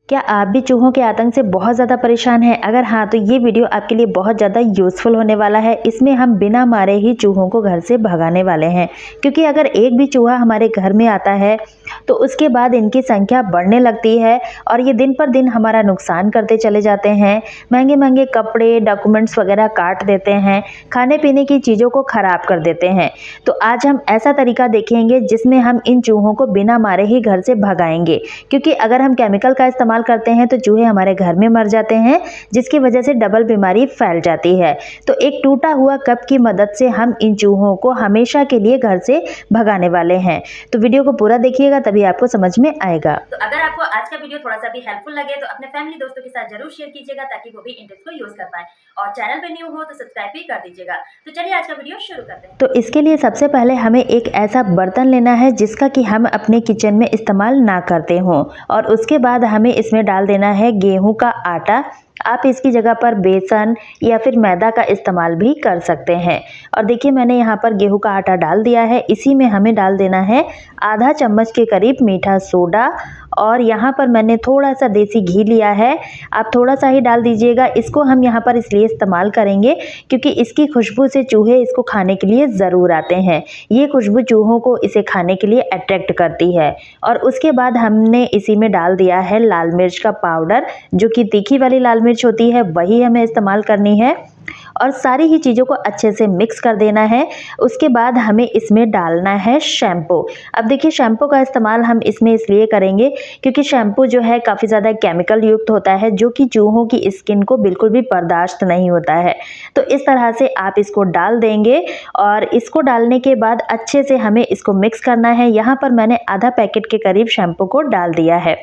क्या आप भी चूहों के आतंक से बहुत ज़्यादा परेशान हैं? अगर हाँ, तो ये वीडियो आपके लिए बहुत ज़्यादा यूज़फुल होने वाला है। इसमें हम बिना मारे ही चूहों को घर से भगाने वाले हैं, क्योंकि अगर एक भी चूहा हमारे घर में आता है तो उसके बाद इनकी संख्या बढ़ने लगती है और ये दिन पर दिन हमारा नुकसान करते चले जाते हैं। महंगे महंगे कपड़े, डॉक्यूमेंट्स वगैरह काट देते हैं, खाने पीने की चीज़ों को ख़राब कर देते हैं। तो आज हम ऐसा तरीका देखेंगे जिसमें हम इन चूहों को बिना मारे ही घर से भगाएंगे, क्योंकि अगर हम केमिकल का इस्तेमाल करते हैं तो चूहे हमारे घर में मर जाते हैं, जिसकी वजह से डबल बीमारी फैल जाती है। तो एक टूटा हुआ कप की मदद से हम इन चूहों को हमेशा के लिए घर से भगाने वाले हैं। तो वीडियो को पूरा देखिएगा, तभी आपको समझ में आएगा। तो अगर आपको आज का वीडियो थोड़ा सा भी हेल्पफुल लगे तो अपने फैमिली दोस्तों के साथ जरूर शेयर कीजिएगा, ताकि वो भी इन टिप्स को यूज कर पाए। और चैनल पे न्यू हो तो सब्सक्राइब भी कर दीजिएगा। तो चलिए आज का वीडियो शुरू करते हैं। तो इसके लिए सबसे पहले हमें एक ऐसा बर्तन लेना है जिसका कि हम अपने किचन में इस्तेमाल ना करते हों, और उसके बाद हमें इसमें डाल देना है गेहूं का आटा। आप इसकी जगह पर बेसन या फिर मैदा का इस्तेमाल भी कर सकते हैं। और देखिए, मैंने यहाँ पर गेहूं का आटा डाल दिया है। इसी में हमें डाल देना है आधा चम्मच के करीब मीठा सोडा, और यहाँ पर मैंने थोड़ा सा देसी घी लिया है। आप थोड़ा सा ही डाल दीजिएगा। इसको हम यहाँ पर इसलिए इस्तेमाल करेंगे क्योंकि इसकी खुशबू से चूहे इसको खाने के लिए ज़रूर आते हैं। ये खुशबू चूहों को इसे खाने के लिए अट्रैक्ट करती है। और उसके बाद हमने इसी में डाल दिया है लाल मिर्च का पाउडर, जो कि तीखी वाली लाल मिर्च होती है, वही हमें इस्तेमाल करनी है। और सारी ही चीज़ों को अच्छे से मिक्स कर देना है। उसके बाद हमें इसमें डालना है शैम्पू। अब देखिए, शैम्पू का इस्तेमाल हम इसमें इसलिए करेंगे क्योंकि शैम्पू जो है काफ़ी ज़्यादा केमिकल युक्त होता है, जो कि चूहों की स्किन को बिल्कुल भी बर्दाश्त नहीं होता है। तो इस तरह से आप इसको डाल देंगे, और इसको डालने के बाद अच्छे से हमें इसको मिक्स करना है। यहाँ पर मैंने आधा पैकेट के करीब शैम्पू को डाल दिया है।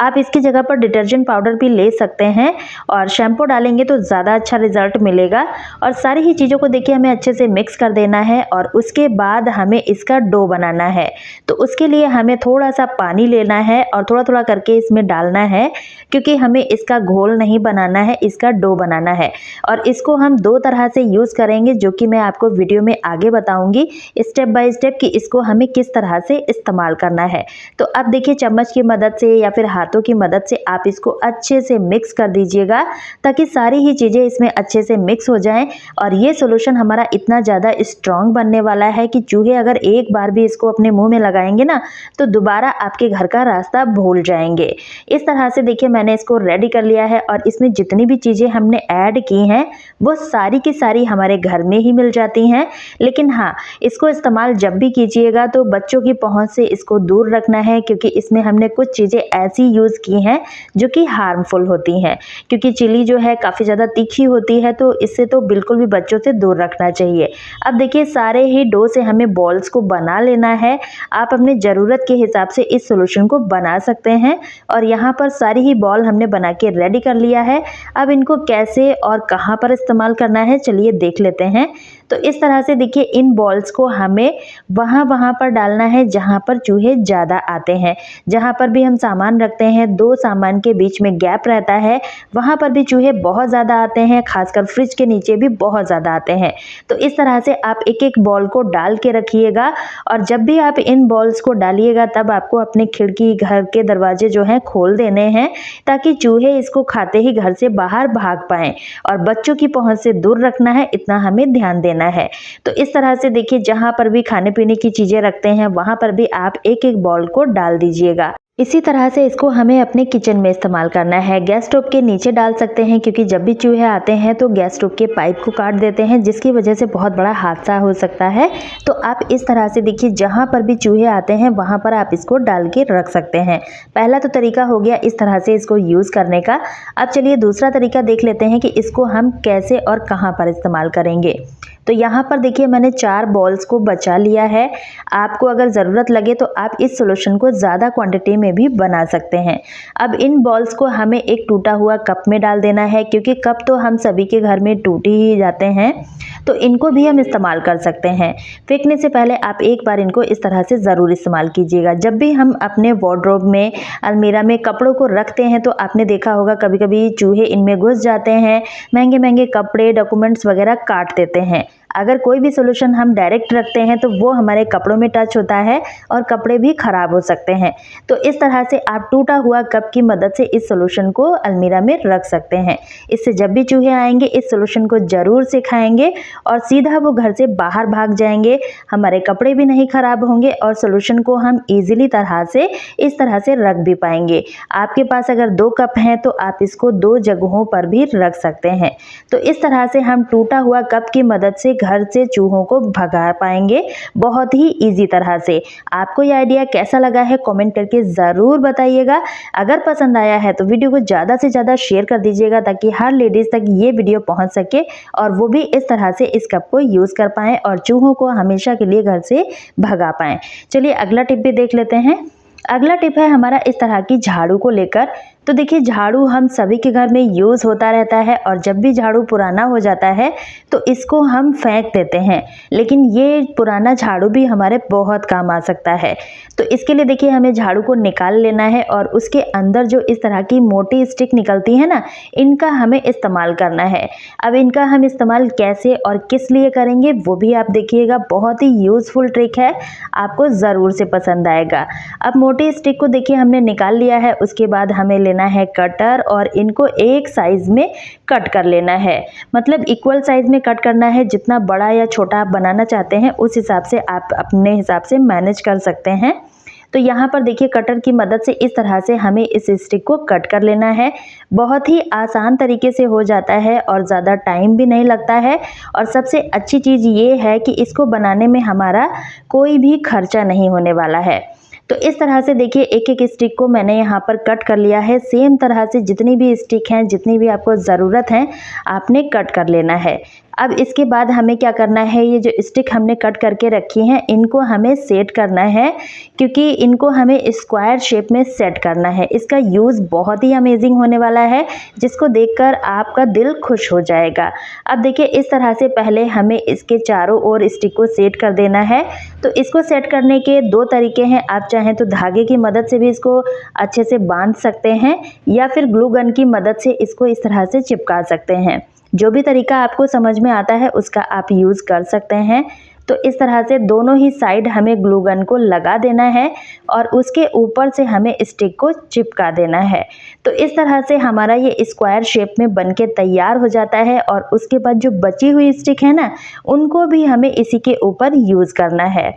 आप इसकी जगह पर डिटर्जेंट पाउडर भी ले सकते हैं, और शैम्पू डालेंगे तो ज़्यादा अच्छा रिजल्ट मिलेगा। और सारी ही चीज़ों को देखिए हमें अच्छे से मिक्स कर देना है, और उसके बाद हमें इसका डो बनाना है। तो उसके लिए हमें थोड़ा सा पानी लेना है और थोड़ा थोड़ा करके इसमें डालना है, क्योंकि हमें इसका घोल नहीं बनाना है, इसका डो बनाना है। और इसको हम दो तरह से यूज़ करेंगे, जो कि मैं आपको वीडियो में आगे बताऊंगी स्टेप बाय स्टेप कि इसको हमें किस तरह से इस्तेमाल करना है। तो अब देखिए, चम्मच की मदद से या फिर हाथों की मदद से आप इसको अच्छे से मिक्स कर दीजिएगा, ताकि सारी ही चीज़ें इसमें अच्छे से मिक्स हो जाएं। और ये सॉल्यूशन हमारा इतना ज़्यादा स्ट्रॉन्ग बनने वाला है कि चूहे अगर एक बार भी इसको अपने मुंह में लगाएंगे ना, तो दोबारा आपके घर का रास्ता भूल जाएंगे। इस तरह से देखिए, मैंने इसको रेडी कर लिया है, और इसमें जितनी भी चीज़ें हमने ऐड की हैं वो सारी की सारी हमारे घर में ही मिल जाती हैं। लेकिन हाँ, इसको इस्तेमाल जब भी कीजिएगा तो बच्चों की पहुँच से इसको दूर रखना है, क्योंकि इसमें हमने कुछ चीज़ें ऐसी यूज़ की हैं जो कि हार्मफुल होती हैं। क्योंकि चिली जो है काफ़ी ज़्यादा तीखी होती है, तो इससे तो बिल्कुल भी बच्चों से दूर रखना चाहिए। अब देखिए, सारे ही डो से हमें बॉल्स को बना लेना है। आप अपने ज़रूरत के हिसाब से इस सॉल्यूशन को बना सकते हैं। और यहाँ पर सारी ही बॉल हमने बना के रेडी कर लिया है। अब इनको कैसे और कहाँ पर इस्तेमाल करना है, चलिए देख लेते हैं। तो इस तरह से देखिए, इन बॉल्स को हमें वहाँ पर डालना है जहाँ पर चूहे ज़्यादा आते हैं। जहाँ पर भी हम सामान रखते हैं, दो सामान के बीच में गैप रहता है, वहाँ पर भी चूहे बहुत ज़्यादा आते हैं। खासकर फ्रिज के नीचे भी बहुत ज़्यादा आते हैं। तो इस तरह से आप एक एक बॉल को डाल के रखिएगा, और जब भी आप इन बॉल्स को डालिएगा तब आपको अपने खिड़की, घर के दरवाजे जो हैं खोल देने हैं, ताकि चूहे इसको खाते ही घर से बाहर भाग पाएँ। और बच्चों की पहुँच से दूर रखना है, इतना हमें ध्यान देना है। तो इस तरह से देखिए, जहां पर भी खाने पीने की चीजें रखते हैं वहां पर भी आप एक एक बॉल को डाल दीजिएगा। इसी तरह से इसको हमें अपने किचन में इस्तेमाल करना है। गैस स्टोव के नीचे डाल सकते हैं, क्योंकि जब भी चूहे आते हैं तो गैस स्टोव के पाइप को काट देते हैं, जिसकी वजह से बहुत बड़ा हादसा हो सकता है। तो आप इस तरह से देखिए, जहां पर भी चूहे आते हैं वहां पर आप इसको डाल के रख सकते हैं। पहला तो तरीका हो गया इस तरह से इसको यूज़ करने का। अब चलिए दूसरा तरीका देख लेते हैं कि इसको हम कैसे और कहाँ पर इस्तेमाल करेंगे। तो यहाँ पर देखिए, मैंने 4 बॉल्स को बचा लिया है। आपको अगर ज़रूरत लगे तो आप इस सॉल्यूशन को ज़्यादा क्वांटिटी में भी बना सकते हैं। अब इन बॉल्स को हमें एक टूटा हुआ कप में डाल देना है, क्योंकि कप तो हम सभी के घर में टूट ही जाते हैं, तो इनको भी हम इस्तेमाल कर सकते हैं। फेंकने से पहले आप एक बार इनको इस तरह से ज़रूर इस्तेमाल कीजिएगा। जब भी हम अपने वार्डरोब में, अलमीरा में कपड़ों को रखते हैं, तो आपने देखा होगा कभी कभी चूहे इनमें घुस जाते हैं, महंगे महंगे कपड़े, डॉक्यूमेंट्स वगैरह काट देते हैं। अगर कोई भी सोल्यूशन हम डायरेक्ट रखते हैं तो वो हमारे कपड़ों में टच होता है और कपड़े भी खराब हो सकते हैं। तो इस तरह से आप टूटा हुआ कप की मदद से इस सोल्यूशन को अलमीरा में रख सकते हैं। इससे जब भी चूहे आएंगे इस सोल्यूशन को ज़रूर से खाएंगे और सीधा वो घर से बाहर भाग जाएंगे। हमारे कपड़े भी नहीं खराब होंगे और सोल्यूशन को हम इजीली इस तरह से रख भी पाएंगे। आपके पास अगर 2 कप हैं तो आप इसको 2 जगहों पर भी रख सकते हैं। तो इस तरह से हम टूटा हुआ कप की मदद से घर से चूहों को भगा पाएंगे बहुत ही ईजी तरह से। आपको ये आइडिया कैसा लगा है कमेंट करके ज़रूर बताइएगा। अगर पसंद आया है तो वीडियो को ज़्यादा से ज़्यादा शेयर कर दीजिएगा ताकि हर लेडीज़ तक ये वीडियो पहुंच सके और वो भी इस तरह से इस कप को यूज़ कर पाएँ और चूहों को हमेशा के लिए घर से भगा पाएँ। चलिए अगला टिप भी देख लेते हैं। अगला टिप है हमारा इस तरह की झाड़ू को लेकर। तो देखिए झाड़ू हम सभी के घर में यूज़ होता रहता है और जब भी झाड़ू पुराना हो जाता है तो इसको हम फेंक देते हैं, लेकिन ये पुराना झाड़ू भी हमारे बहुत काम आ सकता है। तो इसके लिए देखिए हमें झाड़ू को निकाल लेना है और उसके अंदर जो इस तरह की मोटी स्टिक निकलती है ना, इनका हमें इस्तेमाल करना है। अब इनका हम इस्तेमाल कैसे और किस लिए करेंगे वो भी आप देखिएगा, बहुत ही यूज़फुल ट्रिक है, आपको ज़रूर से पसंद आएगा। अब मोटी स्टिक को देखिए हमने निकाल लिया है, उसके बाद हमें लेना है कटर और इनको एक साइज में कट कर लेना है। मतलब इक्वल साइज में कट करना है, जितना बड़ा या छोटा आप बनाना चाहते हैं उस हिसाब से आप अपने हिसाब से मैनेज कर सकते हैं। तो यहाँ पर देखिए कटर की मदद से इस तरह से हमें इस स्टिक को कट कर लेना है। बहुत ही आसान तरीके से हो जाता है और ज़्यादा टाइम भी नहीं लगता है और सबसे अच्छी चीज़ ये है कि इसको बनाने में हमारा कोई भी खर्चा नहीं होने वाला है। तो इस तरह से देखिए एक एक स्टिक को मैंने यहाँ पर कट कर लिया है। सेम तरह से जितनी भी स्टिक हैं, जितनी भी आपको ज़रूरत है, आपने कट कर लेना है। अब इसके बाद हमें क्या करना है, ये जो स्टिक हमने कट करके रखी हैं इनको हमें सेट करना है, क्योंकि इनको हमें स्क्वायर शेप में सेट करना है। इसका यूज़ बहुत ही अमेजिंग होने वाला है, जिसको देखकर आपका दिल खुश हो जाएगा। अब देखिए इस तरह से पहले हमें इसके चारों ओर स्टिक को सेट कर देना है। तो इसको सेट करने के 2 तरीके हैं। आप चाहें तो धागे की मदद से भी इसको अच्छे से बांध सकते हैं या फिर ग्लू गन की मदद से इसको इस तरह से चिपका सकते हैं। जो भी तरीका आपको समझ में आता है उसका आप यूज़ कर सकते हैं। तो इस तरह से दोनों ही साइड हमें ग्लू गन को लगा देना है और उसके ऊपर से हमें स्टिक को चिपका देना है। तो इस तरह से हमारा ये स्क्वायर शेप में बनके तैयार हो जाता है और उसके बाद जो बची हुई स्टिक है ना, उनको भी हमें इसी के ऊपर यूज़ करना है।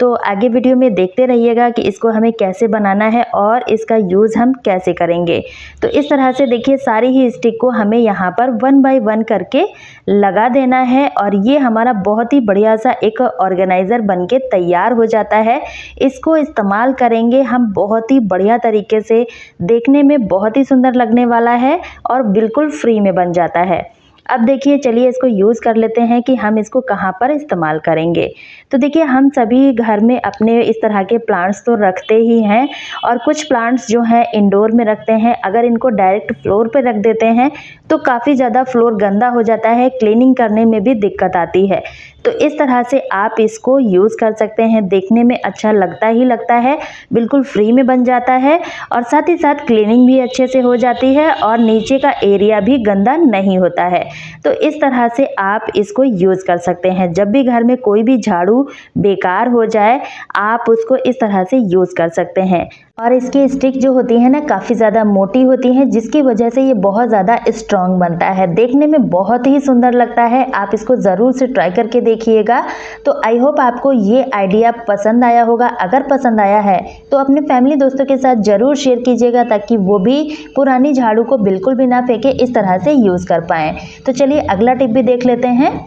तो आगे वीडियो में देखते रहिएगा कि इसको हमें कैसे बनाना है और इसका यूज़ हम कैसे करेंगे। तो इस तरह से देखिए सारी ही स्टिक को हमें यहाँ पर 1 बाय 1 करके लगा देना है और ये हमारा बहुत ही बढ़िया सा एक ऑर्गेनाइज़र बनके तैयार हो जाता है। इसको इस्तेमाल करेंगे हम बहुत ही बढ़िया तरीके से, देखने में बहुत ही सुंदर लगने वाला है और बिल्कुल फ्री में बन जाता है। अब देखिए चलिए इसको यूज़ कर लेते हैं कि हम इसको कहाँ पर इस्तेमाल करेंगे। तो देखिए हम सभी घर में अपने इस तरह के प्लांट्स तो रखते ही हैं और कुछ प्लांट्स जो हैं इंडोर में रखते हैं। अगर इनको डायरेक्ट फ्लोर पे रख देते हैं तो काफ़ी ज़्यादा फ्लोर गंदा हो जाता है, क्लीनिंग करने में भी दिक्कत आती है। तो इस तरह से आप इसको यूज़ कर सकते हैं। देखने में अच्छा लगता ही लगता है, बिल्कुल फ्री में बन जाता है और साथ ही साथ क्लीनिंग भी अच्छे से हो जाती है और नीचे का एरिया भी गंदा नहीं होता है। तो इस तरह से आप इसको यूज़ कर सकते हैं। जब भी घर में कोई भी झाड़ू बेकार हो जाए आप उसको इस तरह से यूज़ कर सकते हैं। और इसकी स्टिक जो होती है ना, काफ़ी ज़्यादा मोटी होती हैं, जिसकी वजह से ये बहुत ज़्यादा स्ट्रॉन्ग बनता है, देखने में बहुत ही सुंदर लगता है। आप इसको ज़रूर से ट्राई करके देखिएगा। तो आई होप आपको ये आइडिया पसंद आया होगा। अगर पसंद आया है तो अपने फैमिली दोस्तों के साथ ज़रूर शेयर कीजिएगा ताकि वो भी पुरानी झाड़ू को बिल्कुल भी ना फेंके, इस तरह से यूज़ कर पाएँ। तो चलिए अगला टिप भी देख लेते हैं।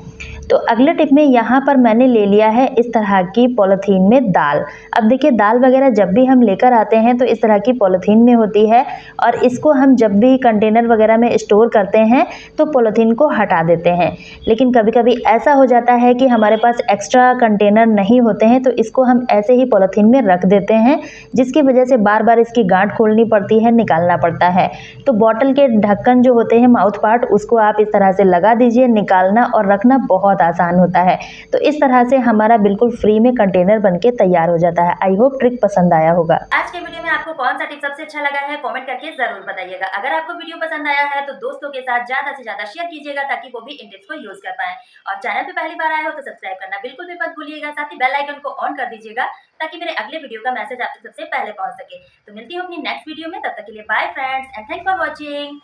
तो अगले टिप में यहाँ पर मैंने ले लिया है इस तरह की पॉलीथीन में दाल। अब देखिए दाल वगैरह जब भी हम लेकर आते हैं तो इस तरह की पॉलीथीन में होती है और इसको हम जब भी कंटेनर वगैरह में स्टोर करते हैं तो पॉलीथीन को हटा देते हैं। लेकिन कभी कभी ऐसा हो जाता है कि हमारे पास एक्स्ट्रा कंटेनर नहीं होते हैं, तो इसको हम ऐसे ही पॉलीथीन में रख देते हैं, जिसकी वजह से बार बार इसकी गांठ खोलनी पड़ती है, निकालना पड़ता है। तो बॉटल के ढक्कन जो होते हैं, माउथ पार्ट, उसको आप इस तरह से लगा दीजिए। निकालना और रखना बहुत बहुत आसान होता है। तो इस तरह से हमारा बिल्कुल फ्री में कंटेनर बनके तैयार हो जाता है। आई होप ट्रिक पसंद आया होगा। आज के वीडियो में आपको कौन सा टिप सबसे अच्छा लगा है कमेंट करके जरूर बताइएगा। अगर आपको वीडियो पसंद आया है तो दोस्तों के साथ ज्यादा से ज्यादा शेयर कीजिएगा ताकि वो भी इन टिप्स को यूज कर पाए। और चैनल पे पहली बार आए हो तो सब्सक्राइब करना बिल्कुल भी मत भूलिएगा, साथ ही बेल आइकन को ऑन कर दीजिएगा ताकि मेरे अगले वीडियो का मैसेज आप तक सबसे पहले पहुंच सके। तो मिलती हूँ अपनी नेक्स्ट वीडियो में, तब तक के लिए bye friends and thanks for watching.